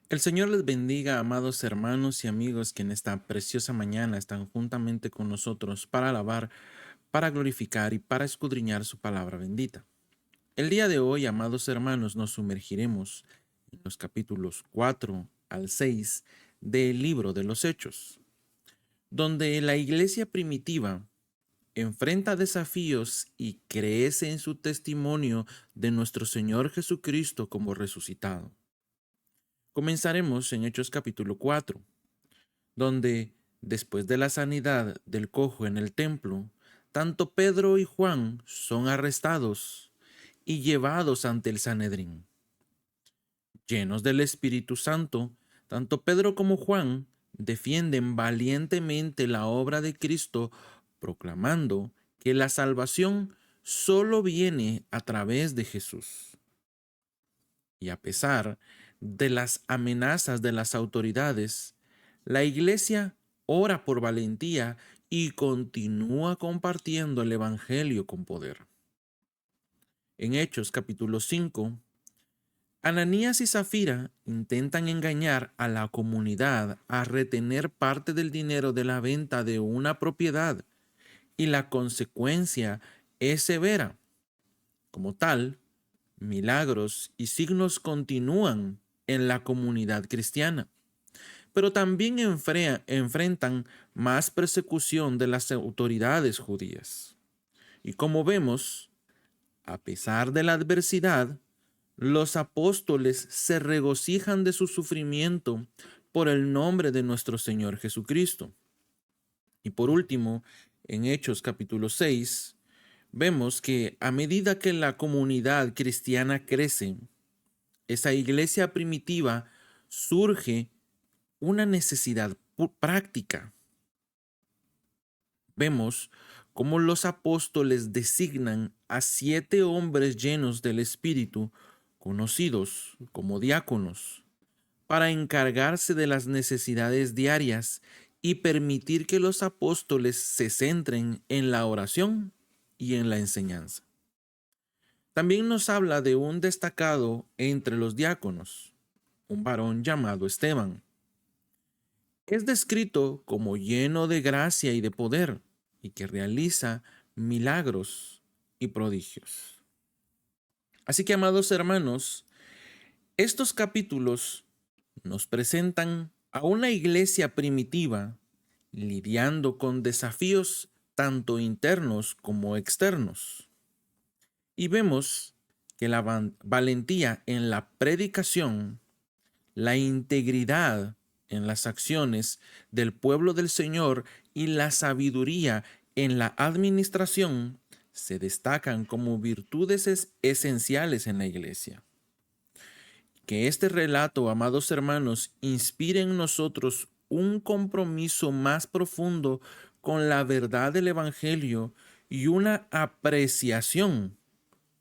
El Señor les bendiga, amados hermanos y amigos que en esta preciosa mañana están juntamente con nosotros para alabar, para glorificar y para escudriñar su palabra bendita. El día de hoy, amados hermanos, nos sumergiremos en los capítulos 4 al 6 del libro de los Hechos, donde la iglesia primitiva enfrenta desafíos y crece en su testimonio de nuestro Señor Jesucristo como resucitado. Comenzaremos en Hechos capítulo 4, donde, después de la sanidad del cojo en el templo, tanto Pedro y Juan son arrestados y llevados ante el Sanedrín. Llenos del Espíritu Santo, tanto Pedro como Juan defienden valientemente la obra de Cristo, proclamando que la salvación solo viene a través de Jesús. Y a pesar de las amenazas de las autoridades, la iglesia ora por valentía y continúa compartiendo el Evangelio con poder. En Hechos capítulo 5, Ananías y Zafira intentan engañar a la comunidad a retener parte del dinero de la venta de una propiedad, y la consecuencia es severa. Como tal, milagros y signos continúan en la comunidad cristiana, pero también enfrentan más persecución de las autoridades judías. Y como vemos, a pesar de la adversidad, los apóstoles se regocijan de su sufrimiento por el nombre de nuestro Señor Jesucristo. Y por último, en Hechos capítulo 6, vemos que a medida que la comunidad cristiana crece, esa iglesia primitiva, surge una necesidad práctica. Vemos cómo los apóstoles designan a 7 hombres llenos del Espíritu, conocidos como diáconos, para encargarse de las necesidades diarias y permitir que los apóstoles se centren en la oración y en la enseñanza. También nos habla de un destacado entre los diáconos, un varón llamado Esteban. Es descrito como lleno de gracia y de poder, y que realiza milagros y prodigios. Así que, amados hermanos, estos capítulos nos presentan a una iglesia primitiva lidiando con desafíos tanto internos como externos. Y vemos que la valentía en la predicación, la integridad en las acciones del pueblo del Señor y la sabiduría en la administración se destacan como virtudes esenciales en la iglesia. Que este relato, amados hermanos, inspire en nosotros un compromiso más profundo con la verdad del Evangelio y una apreciación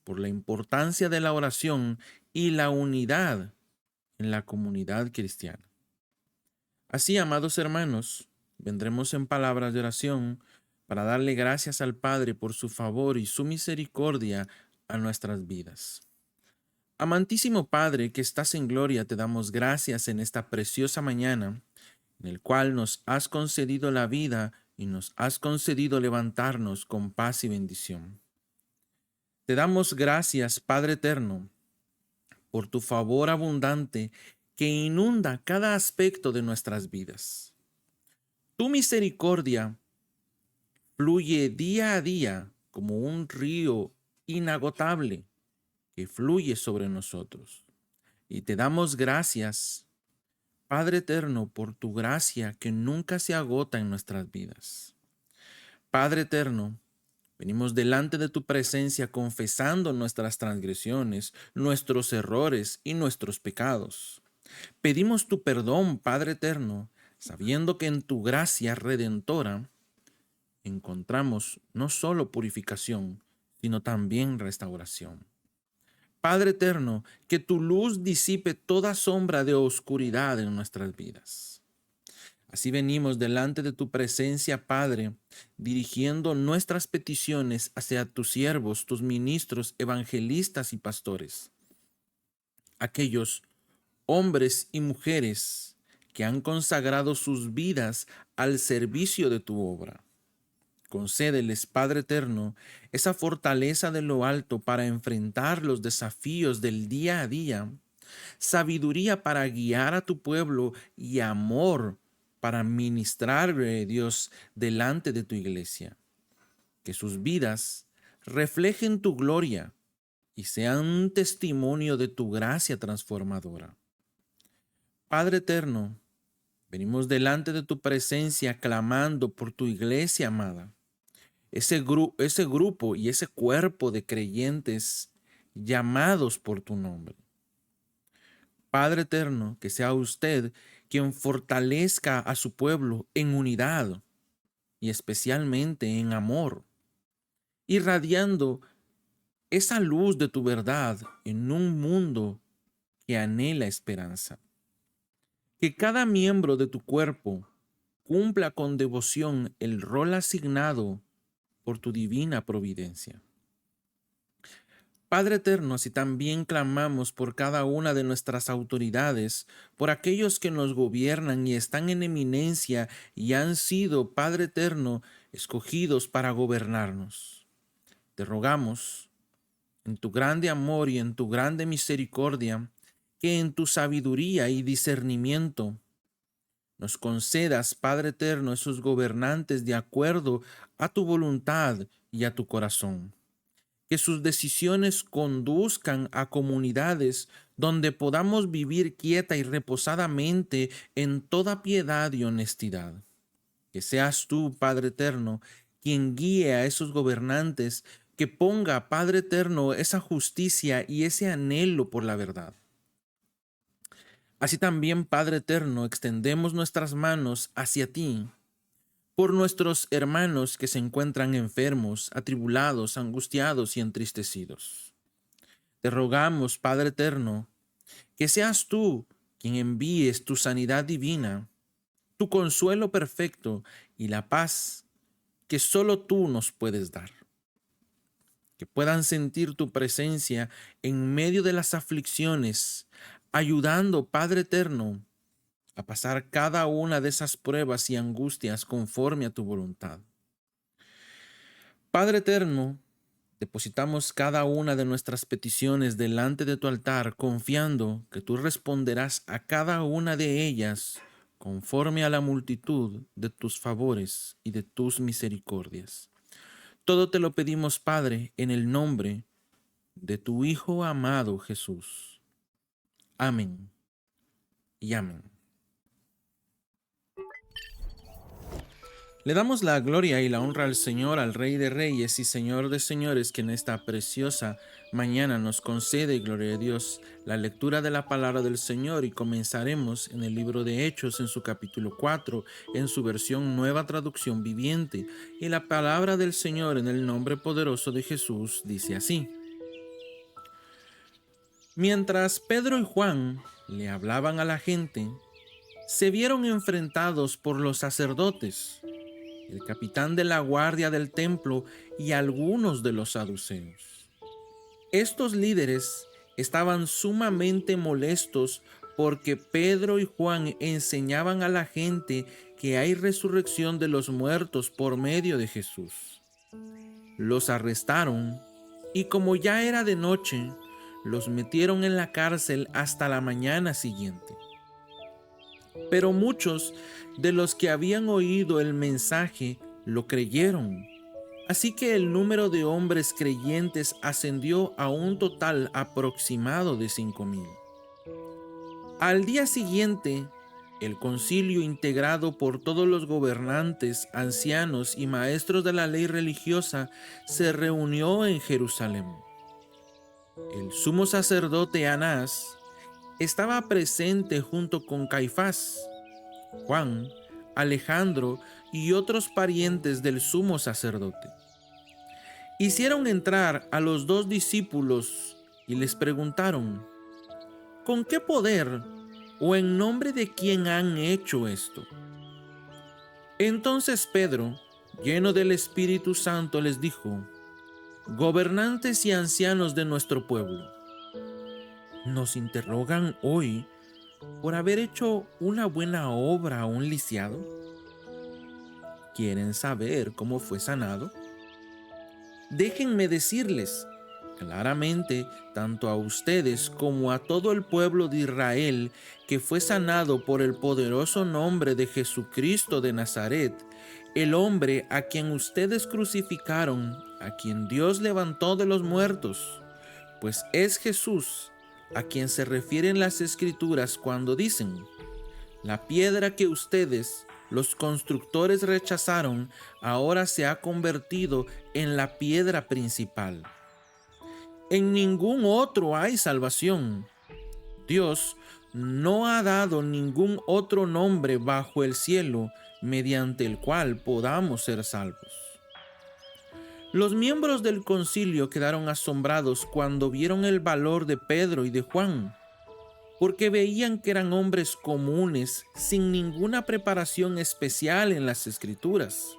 por la importancia de la oración y la unidad en la comunidad cristiana. Así, amados hermanos, vendremos en palabras de oración para darle gracias al Padre por su favor y su misericordia a nuestras vidas. Amantísimo Padre que estás en gloria, te damos gracias en esta preciosa mañana, en el cual nos has concedido la vida y nos has concedido levantarnos con paz y bendición. Te damos gracias, Padre eterno, por tu favor abundante que inunda cada aspecto de nuestras vidas. Tu misericordia fluye día a día como un río inagotable que fluye sobre nosotros. Y te damos gracias, Padre eterno, por tu gracia que nunca se agota en nuestras vidas. Padre eterno, venimos delante de tu presencia confesando nuestras transgresiones, nuestros errores y nuestros pecados. Pedimos tu perdón, Padre eterno, sabiendo que en tu gracia redentora encontramos no solo purificación, sino también restauración. Padre eterno, que tu luz disipe toda sombra de oscuridad en nuestras vidas. Así venimos delante de tu presencia, Padre, dirigiendo nuestras peticiones hacia tus siervos, tus ministros, evangelistas y pastores, aquellos hombres y mujeres que han consagrado sus vidas al servicio de tu obra. Concédeles, Padre eterno, esa fortaleza de lo alto para enfrentar los desafíos del día a día, sabiduría para guiar a tu pueblo y amor para ministrarle, Dios, delante de tu iglesia. Que sus vidas reflejen tu gloria y sean un testimonio de tu gracia transformadora. Padre eterno, venimos delante de tu presencia clamando por tu iglesia amada, ese grupo y ese cuerpo de creyentes llamados por tu nombre. Padre eterno, que sea usted quien fortalezca a su pueblo en unidad y especialmente en amor, irradiando esa luz de tu verdad en un mundo que anhela esperanza. Que cada miembro de tu cuerpo cumpla con devoción el rol asignado por tu divina providencia. Padre eterno, así también clamamos por cada una de nuestras autoridades, por aquellos que nos gobiernan y están en eminencia y han sido, Padre eterno, escogidos para gobernarnos. Te rogamos, en tu grande amor y en tu grande misericordia, que en tu sabiduría y discernimiento nos concedas, Padre eterno, esos gobernantes de acuerdo a tu voluntad y a tu corazón. Que sus decisiones conduzcan a comunidades donde podamos vivir quieta y reposadamente en toda piedad y honestidad. Que seas tú, Padre eterno, quien guíe a esos gobernantes, que ponga, Padre eterno, esa justicia y ese anhelo por la verdad. Así también, Padre eterno, extendemos nuestras manos hacia ti, por nuestros hermanos que se encuentran enfermos, atribulados, angustiados y entristecidos. Te rogamos, Padre eterno, que seas tú quien envíes tu sanidad divina, tu consuelo perfecto y la paz que solo tú nos puedes dar. Que puedan sentir tu presencia en medio de las aflicciones, ayudando, Padre eterno, a pasar cada una de esas pruebas y angustias conforme a tu voluntad. Padre eterno, depositamos cada una de nuestras peticiones delante de tu altar, confiando que tú responderás a cada una de ellas conforme a la multitud de tus favores y de tus misericordias. Todo te lo pedimos, Padre, en el nombre de tu Hijo amado Jesús. Amén y amén. Le damos la gloria y la honra al Señor, al Rey de Reyes y Señor de Señores, que en esta preciosa mañana nos concede, gloria a Dios, la lectura de la palabra del Señor, y comenzaremos en el libro de Hechos, en su capítulo 4, en su versión Nueva Traducción Viviente, y la palabra del Señor en el nombre poderoso de Jesús dice así: Mientras Pedro y Juan le hablaban a la gente, se vieron enfrentados por los sacerdotes, el capitán de la guardia del templo y algunos de los saduceos. Estos líderes estaban sumamente molestos porque Pedro y Juan enseñaban a la gente que hay resurrección de los muertos por medio de Jesús. Los arrestaron y, como ya era de noche, los metieron en la cárcel hasta la mañana siguiente. Pero muchos de los que habían oído el mensaje lo creyeron. Así que el número de hombres creyentes ascendió a un total aproximado de 5,000. Al día siguiente, el concilio, integrado por todos los gobernantes, ancianos y maestros de la ley religiosa, se reunió en Jerusalén. El sumo sacerdote Anás estaba presente junto con Caifás, Juan, Alejandro y otros parientes del sumo sacerdote. Hicieron entrar a los 2 discípulos y les preguntaron: ¿con qué poder o en nombre de quién han hecho esto? Entonces Pedro, lleno del Espíritu Santo, les dijo: gobernantes y ancianos de nuestro pueblo, nos interrogan hoy por haber hecho una buena obra a un lisiado? ¿Quieren saber cómo fue sanado? Déjenme decirles claramente, tanto a ustedes como a todo el pueblo de Israel, que fue sanado por el poderoso nombre de Jesucristo de Nazaret, el hombre a quien ustedes crucificaron, a quien Dios levantó de los muertos. Pues es Jesús a quien se refieren las Escrituras cuando dicen: la piedra que ustedes, los constructores, rechazaron, ahora se ha convertido en la piedra principal. En ningún otro hay salvación. Dios no ha dado ningún otro nombre bajo el cielo mediante el cual podamos ser salvos. Los miembros del concilio quedaron asombrados cuando vieron el valor de Pedro y de Juan, porque veían que eran hombres comunes sin ninguna preparación especial en las Escrituras.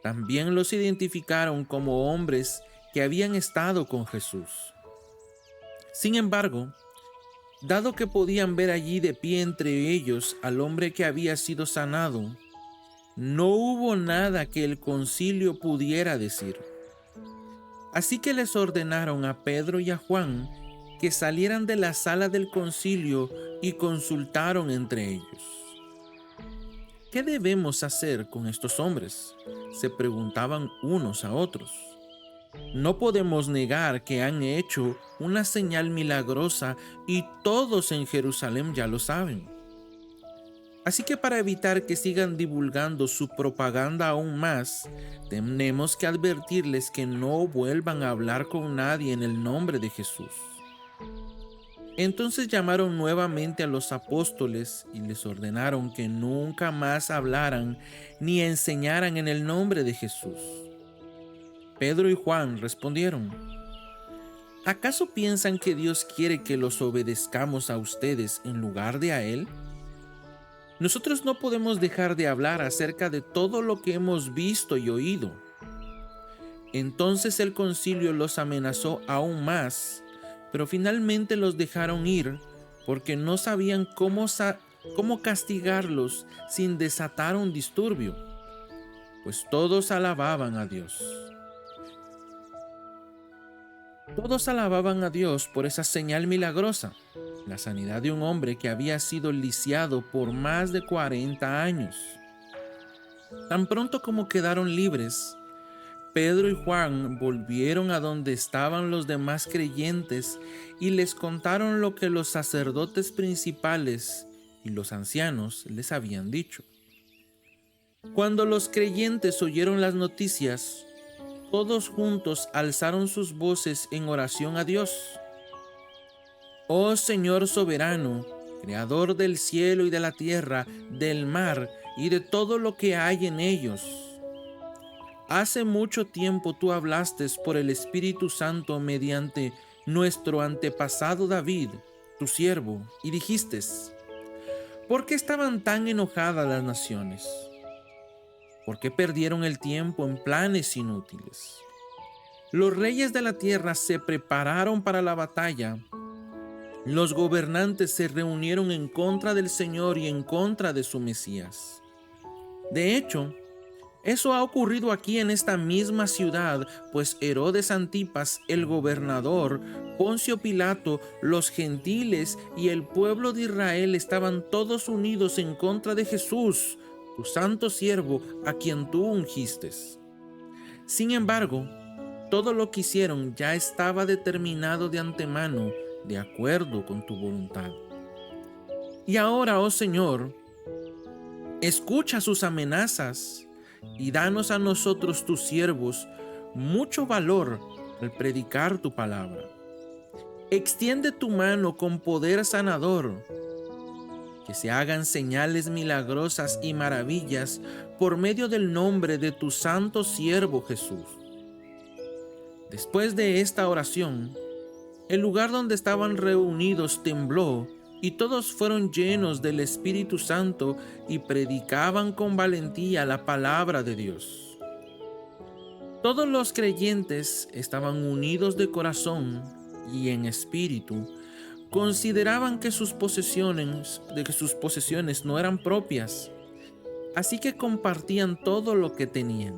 También los identificaron como hombres que habían estado con Jesús. Sin embargo, dado que podían ver allí de pie entre ellos al hombre que había sido sanado, no hubo nada que el concilio pudiera decir. Así que les ordenaron a Pedro y a Juan que salieran de la sala del concilio y consultaron entre ellos. ¿Qué debemos hacer con estos hombres?, se preguntaban unos a otros. No podemos negar que han hecho una señal milagrosa y todos en Jerusalén ya lo saben. Así que para evitar que sigan divulgando su propaganda aún más, tenemos que advertirles que no vuelvan a hablar con nadie en el nombre de Jesús. Entonces llamaron nuevamente a los apóstoles y les ordenaron que nunca más hablaran ni enseñaran en el nombre de Jesús. Pedro y Juan respondieron: ¿acaso piensan que Dios quiere que los obedezcamos a ustedes en lugar de a Él? Nosotros no podemos dejar de hablar acerca de todo lo que hemos visto y oído. Entonces el concilio los amenazó aún más, pero finalmente los dejaron ir porque no sabían cómo castigarlos sin desatar un disturbio, pues todos alababan a Dios. Todos alababan a Dios por esa señal milagrosa, la sanidad de un hombre que había sido lisiado por más de 40 años. Tan pronto como quedaron libres, Pedro y Juan volvieron a donde estaban los demás creyentes y les contaron lo que los sacerdotes principales y los ancianos les habían dicho. Cuando los creyentes oyeron las noticias, todos juntos alzaron sus voces en oración a Dios. Oh Señor soberano, creador del cielo y de la tierra, del mar y de todo lo que hay en ellos. Hace mucho tiempo tú hablaste por el Espíritu Santo mediante nuestro antepasado David, tu siervo, y dijiste: ¿por qué estaban tan enojadas las naciones? ¿Por qué perdieron el tiempo en planes inútiles? Los reyes de la tierra se prepararon para la batalla. Los gobernantes se reunieron en contra del Señor y en contra de su Mesías. De hecho, eso ha ocurrido aquí en esta misma ciudad, pues Herodes Antipas, el gobernador, Poncio Pilato, los gentiles y el pueblo de Israel estaban todos unidos en contra de Jesús, tu santo siervo, a quien tú ungiste. Sin embargo, todo lo que hicieron ya estaba determinado de antemano, de acuerdo con tu voluntad. Y ahora, oh Señor, escucha sus amenazas y danos a nosotros, tus siervos, mucho valor al predicar tu palabra. Extiende tu mano con poder sanador, que se hagan señales milagrosas y maravillas por medio del nombre de tu santo siervo Jesús. Después de esta oración, el lugar donde estaban reunidos tembló y todos fueron llenos del Espíritu Santo y predicaban con valentía la palabra de Dios. Todos los creyentes estaban unidos de corazón y en espíritu consideraban que sus posesiones no eran propias, así que compartían todo lo que tenían.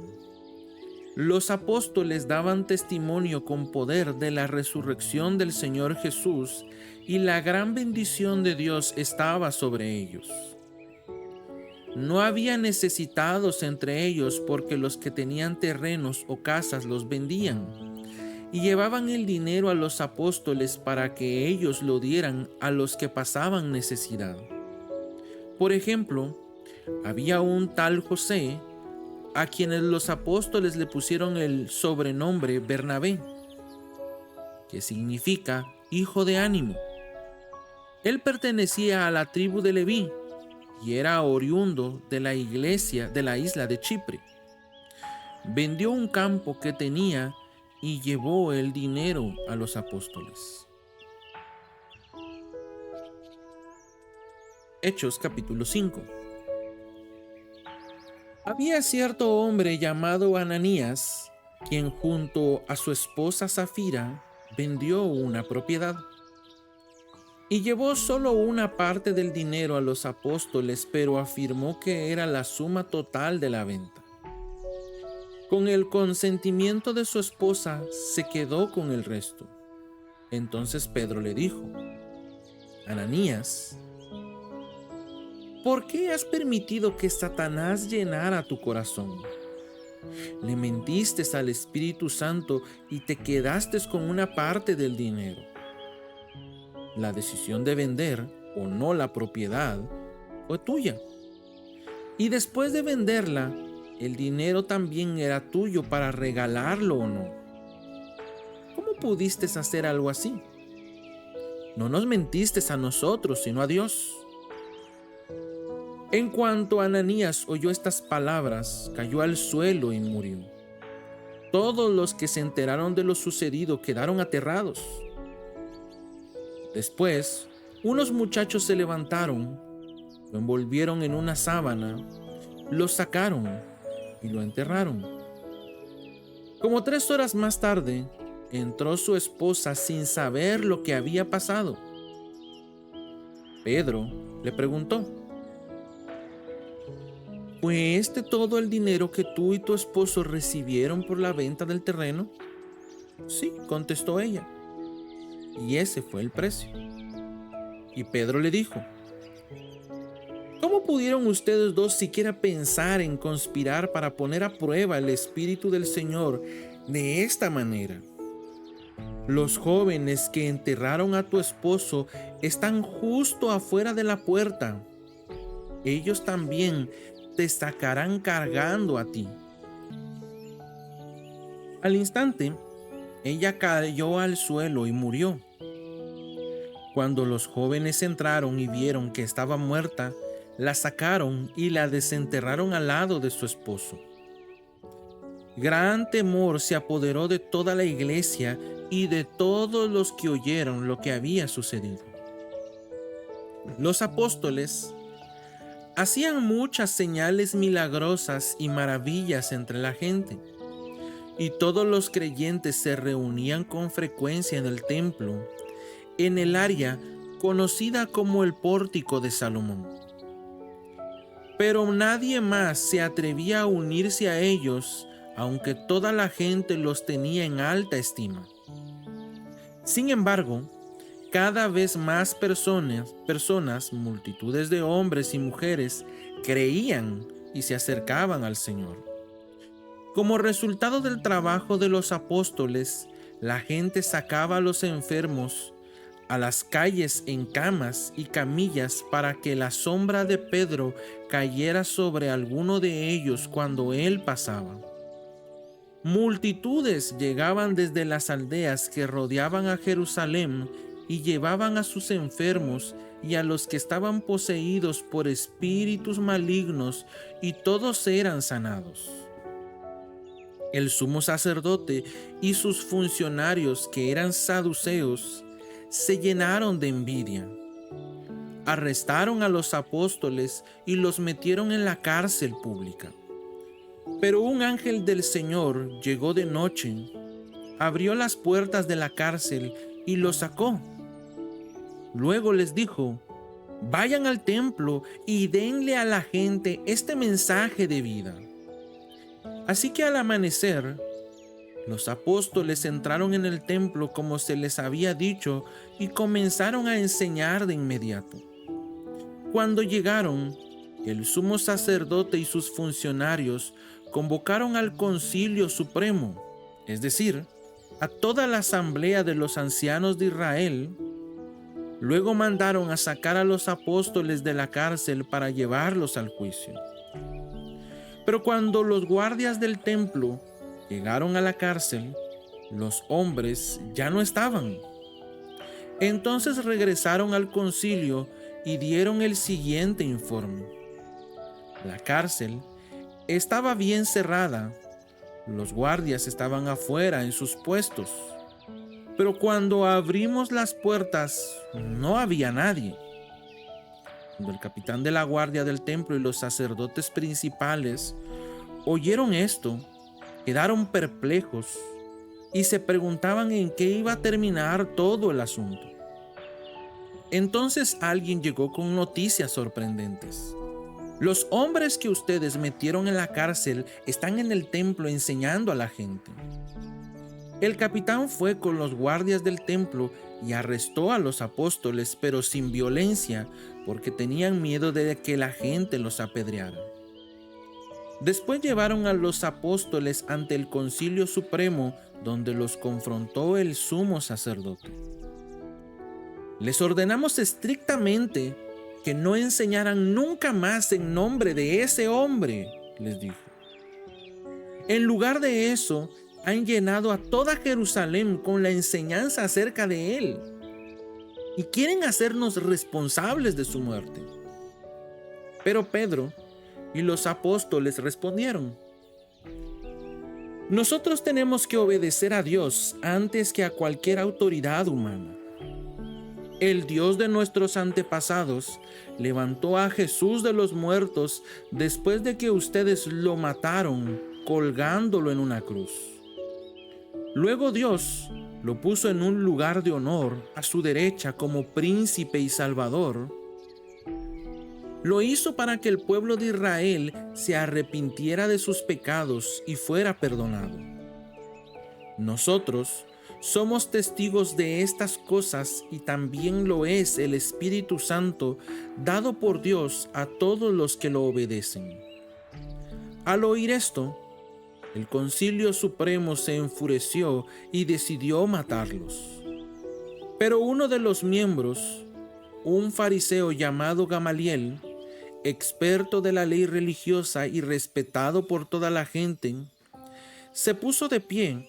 Los apóstoles daban testimonio con poder de la resurrección del Señor Jesús, y la gran bendición de Dios estaba sobre ellos. No había necesitados entre ellos, porque los que tenían terrenos o casas los vendían y llevaban el dinero a los apóstoles para que ellos lo dieran a los que pasaban necesidad. Por ejemplo, había un tal José, a quienes los apóstoles le pusieron el sobrenombre Bernabé, que significa hijo de ánimo. Él pertenecía a la tribu de Leví y era oriundo de la iglesia de la isla de Chipre. Vendió un campo que tenía y llevó el dinero a los apóstoles. Hechos capítulo 5. Había cierto hombre llamado Ananías, quien junto a su esposa Safira vendió una propiedad y llevó solo una parte del dinero a los apóstoles, pero afirmó que era la suma total de la venta. Con el consentimiento de su esposa se quedó con el resto. Entonces Pedro le dijo: Ananías, ¿por qué has permitido que Satanás llenara tu corazón? Le mentiste al Espíritu Santo y te quedaste con una parte del dinero. La decisión de vender o no la propiedad fue tuya. Y después de venderla, el dinero también era tuyo para regalarlo o no. ¿Cómo pudiste hacer algo así? No nos mentiste a nosotros, sino a Dios. En cuanto Ananías oyó estas palabras, cayó al suelo y murió. Todos los que se enteraron de lo sucedido quedaron aterrados. Después, unos muchachos se levantaron, lo envolvieron en una sábana, lo sacaron y lo enterraron. Como 3 horas más tarde, entró su esposa sin saber lo que había pasado. Pedro le preguntó: ¿fue este todo el dinero que tú y tu esposo recibieron por la venta del terreno? Sí, contestó ella. Y ese fue el precio. Y Pedro le dijo: ¿cómo pudieron ustedes dos siquiera pensar en conspirar para poner a prueba el Espíritu del Señor de esta manera? Los jóvenes que enterraron a tu esposo están justo afuera de la puerta. Ellos también te sacarán cargando a ti. Al instante, ella cayó al suelo y murió. Cuando los jóvenes entraron y vieron que estaba muerta, la sacaron y la desenterraron al lado de su esposo. Gran temor se apoderó de toda la iglesia y de todos los que oyeron lo que había sucedido. Los apóstoles hacían muchas señales milagrosas y maravillas entre la gente, y todos los creyentes se reunían con frecuencia en el templo, en el área conocida como el Pórtico de Salomón. Pero nadie más se atrevía a unirse a ellos, aunque toda la gente los tenía en alta estima. Sin embargo, cada vez más personas, multitudes de hombres y mujeres, creían y se acercaban al Señor. Como resultado del trabajo de los apóstoles, la gente sacaba a los enfermos a las calles en camas y camillas para que la sombra de Pedro cayera sobre alguno de ellos cuando él pasaba. Multitudes llegaban desde las aldeas que rodeaban a Jerusalén y llevaban a sus enfermos y a los que estaban poseídos por espíritus malignos, y todos eran sanados. El sumo sacerdote y sus funcionarios, que eran saduceos, se llenaron de envidia. Arrestaron a los apóstoles y los metieron en la cárcel pública. Pero un ángel del Señor llegó de noche, abrió las puertas de la cárcel y los sacó. Luego les dijo: vayan al templo y denle a la gente este mensaje de vida. Así que al amanecer, los apóstoles entraron en el templo como se les había dicho y comenzaron a enseñar de inmediato. Cuando llegaron, el sumo sacerdote y sus funcionarios convocaron al Concilio Supremo, es decir, a toda la asamblea de los ancianos de Israel. Luego mandaron a sacar a los apóstoles de la cárcel para llevarlos al juicio. Pero cuando los guardias del templo llegaron a la cárcel, los hombres ya no estaban. Entonces regresaron al concilio y dieron el siguiente informe: la cárcel estaba bien cerrada, los guardias estaban afuera en sus puestos, pero cuando abrimos las puertas no había nadie. Cuando el capitán de la guardia del templo y los sacerdotes principales oyeron esto, quedaron perplejos y se preguntaban en qué iba a terminar todo el asunto. Entonces alguien llegó con noticias sorprendentes: los hombres que ustedes metieron en la cárcel están en el templo enseñando a la gente. El capitán fue con los guardias del templo y arrestó a los apóstoles, pero sin violencia, porque tenían miedo de que la gente los apedreara. Después llevaron a los apóstoles ante el Concilio Supremo, donde los confrontó el sumo sacerdote. Les ordenamos estrictamente que no enseñaran nunca más en nombre de ese hombre, les dijo. En lugar de eso, han llenado a toda Jerusalén con la enseñanza acerca de él y quieren hacernos responsables de su muerte. Pero Pedro y los apóstoles respondieron: nosotros tenemos que obedecer a Dios antes que a cualquier autoridad humana. El Dios de nuestros antepasados levantó a Jesús de los muertos después de que ustedes lo mataron colgándolo en una cruz. Luego Dios lo puso en un lugar de honor a su derecha como príncipe y salvador. Lo hizo para que el pueblo de Israel se arrepintiera de sus pecados y fuera perdonado. Nosotros somos testigos de estas cosas y también lo es el Espíritu Santo dado por Dios a todos los que lo obedecen. Al oír esto, el Concilio Supremo se enfureció y decidió matarlos. Pero uno de los miembros, un fariseo llamado Gamaliel, experto de la ley religiosa y respetado por toda la gente, se puso de pie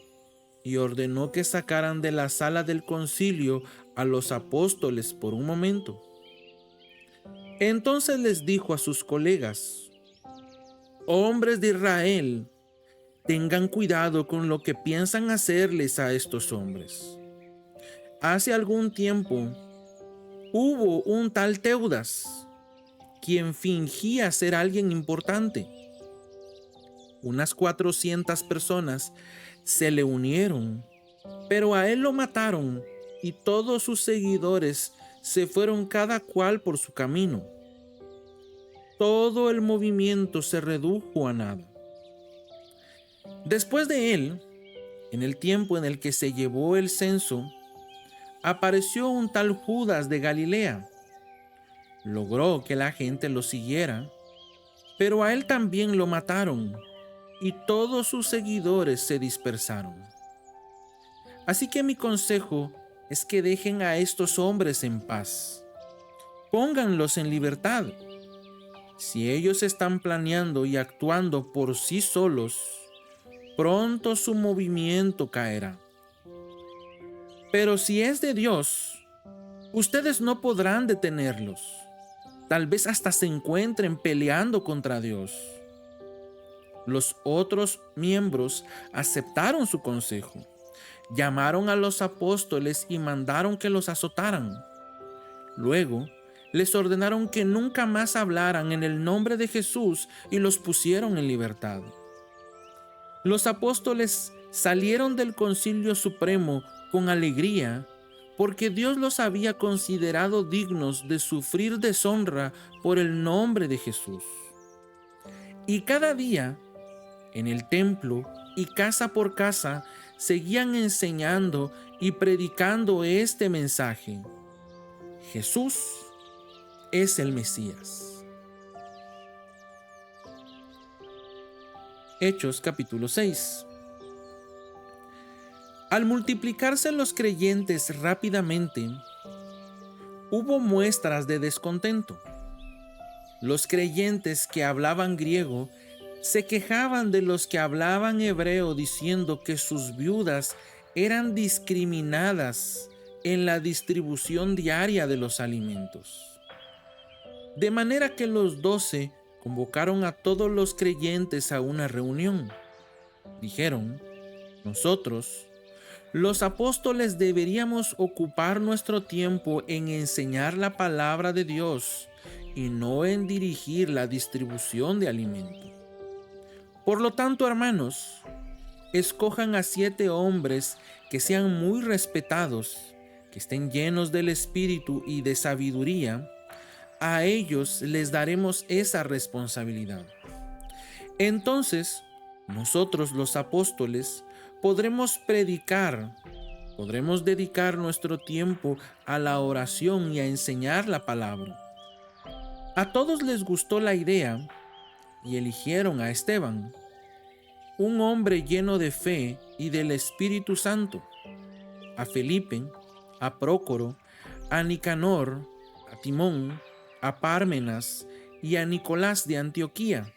y ordenó que sacaran de la sala del concilio a los apóstoles por un momento. Entonces les dijo a sus colegas: hombres de Israel, tengan cuidado con lo que piensan hacerles a estos hombres. Hace algún tiempo hubo un tal Teudas, quien fingía ser alguien importante. Unas 400 personas se le unieron, pero a él lo mataron y todos sus seguidores se fueron cada cual por su camino. Todo el movimiento se redujo a nada. Después de él, en el tiempo en el que se llevó el censo, apareció un tal Judas de Galilea. Logró que la gente lo siguiera, pero a él también lo mataron y todos sus seguidores se dispersaron. Así que mi consejo es que dejen a estos hombres en paz. Pónganlos en libertad. Si ellos están planeando y actuando por sí solos, pronto su movimiento caerá. Pero si es de Dios, ustedes no podrán detenerlos. Tal vez hasta se encuentren peleando contra Dios. Los otros miembros aceptaron su consejo. Llamaron a los apóstoles y mandaron que los azotaran. Luego, les ordenaron que nunca más hablaran en el nombre de Jesús y los pusieron en libertad. Los apóstoles salieron del Concilio Supremo con alegría porque Dios los había considerado dignos de sufrir deshonra por el nombre de Jesús. Y cada día, en el templo y casa por casa, seguían enseñando y predicando este mensaje: Jesús es el Mesías. Hechos capítulo 6. Al multiplicarse los creyentes rápidamente, hubo muestras de descontento. Los creyentes que hablaban griego se quejaban de los que hablaban hebreo, diciendo que sus viudas eran discriminadas en la distribución diaria de los alimentos. De manera que los 12 convocaron a todos los creyentes a una reunión. Dijeron: nosotros, los apóstoles, deberíamos ocupar nuestro tiempo en enseñar la palabra de Dios y no en dirigir la distribución de alimento. Por lo tanto, hermanos, escojan a 7 hombres que sean muy respetados, que estén llenos del Espíritu y de sabiduría. A ellos les daremos esa responsabilidad. Entonces, nosotros los apóstoles podremos predicar, podremos dedicar nuestro tiempo a la oración y a enseñar la palabra. A todos les gustó la idea y eligieron a Esteban, un hombre lleno de fe y del Espíritu Santo, a Felipe, a Prócoro, a Nicanor, a Timón, a Pármenas y a Nicolás de Antioquía,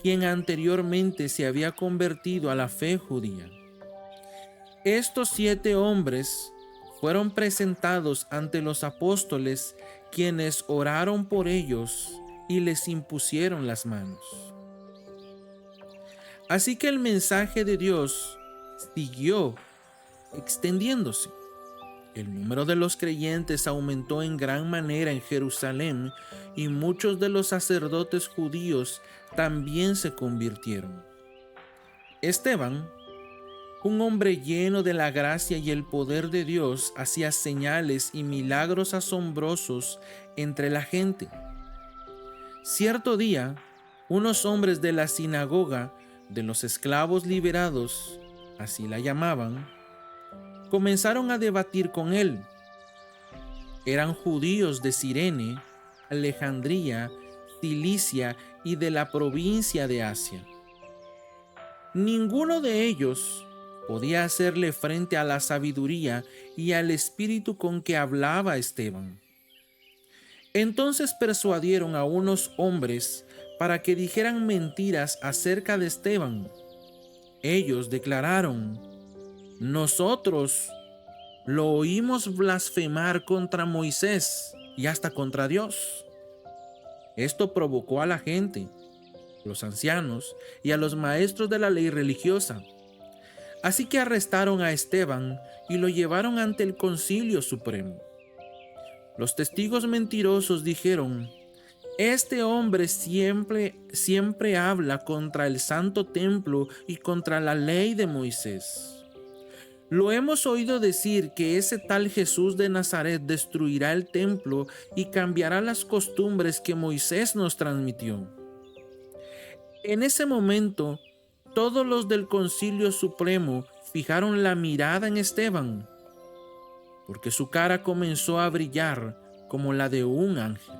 quien anteriormente se había convertido a la fe judía. Estos 7 hombres fueron presentados ante los apóstoles, quienes oraron por ellos y les impusieron las manos. Así que el mensaje de Dios siguió extendiéndose. El número de los creyentes aumentó en gran manera en Jerusalén, y muchos de los sacerdotes judíos también se convirtieron. Esteban, un hombre lleno de la gracia y el poder de Dios, hacía señales y milagros asombrosos entre la gente. Cierto día, unos hombres de la sinagoga de los esclavos liberados, así la llamaban, comenzaron a debatir con él. Eran judíos de Cirene, Alejandría, Cilicia y de la provincia de Asia. Ninguno de ellos podía hacerle frente a la sabiduría y al espíritu con que hablaba Esteban. Entonces persuadieron a unos hombres para que dijeran mentiras acerca de Esteban. Ellos declararon: nosotros lo oímos blasfemar contra Moisés y hasta contra Dios. Esto provocó a la gente, los ancianos y a los maestros de la ley religiosa. Así que arrestaron a Esteban y lo llevaron ante el Concilio Supremo. Los testigos mentirosos dijeron: este hombre siempre habla contra el santo templo y contra la ley de Moisés. Lo hemos oído decir que ese tal Jesús de Nazaret destruirá el templo y cambiará las costumbres que Moisés nos transmitió. En ese momento, todos los del Concilio Supremo fijaron la mirada en Esteban, porque su cara comenzó a brillar como la de un ángel.